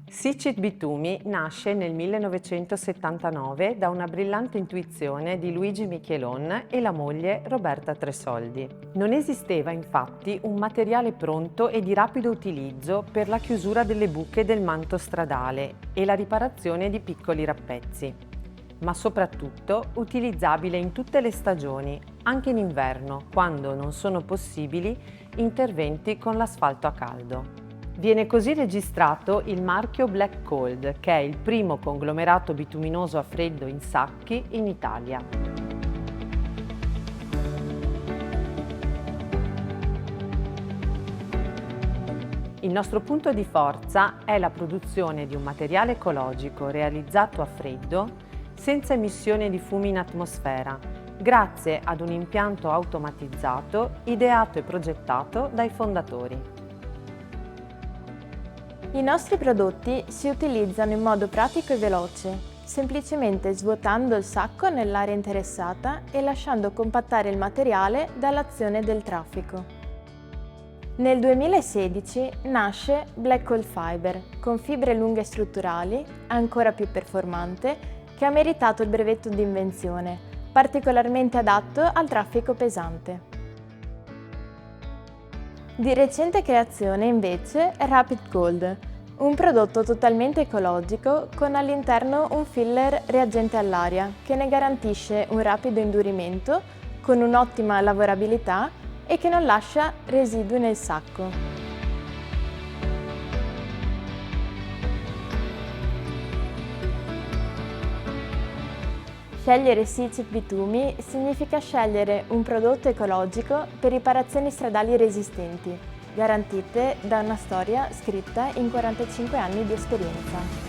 Sicit Bitumi nasce nel 1979 da una brillante intuizione di Luigi Michelon e la moglie Roberta Tresoldi. Non esisteva infatti un materiale pronto e di rapido utilizzo per la chiusura delle buche del manto stradale e la riparazione di piccoli rappezzi, ma soprattutto utilizzabile in tutte le stagioni, anche in inverno, quando non sono possibili interventi con l'asfalto a caldo. Viene così registrato il marchio Black Cold, che è il primo conglomerato bituminoso a freddo in sacchi in Italia. Il nostro punto di forza è la produzione di un materiale ecologico realizzato a freddo, senza emissione di fumi in atmosfera, grazie ad un impianto automatizzato ideato e progettato dai fondatori. I nostri prodotti si utilizzano in modo pratico e veloce, semplicemente svuotando il sacco nell'area interessata e lasciando compattare il materiale dall'azione del traffico. Nel 2016 nasce Black Hole Fiber, con fibre lunghe strutturali, ancora più performante, che ha meritato il brevetto di invenzione, particolarmente adatto al traffico pesante. Di recente creazione invece è Rapid Cold, un prodotto totalmente ecologico con all'interno un filler reagente all'aria che ne garantisce un rapido indurimento con un'ottima lavorabilità e che non lascia residui nel sacco. Scegliere Sicit Bitumi significa scegliere un prodotto ecologico per riparazioni stradali resistenti, garantite da una storia scritta in 45 anni di esperienza.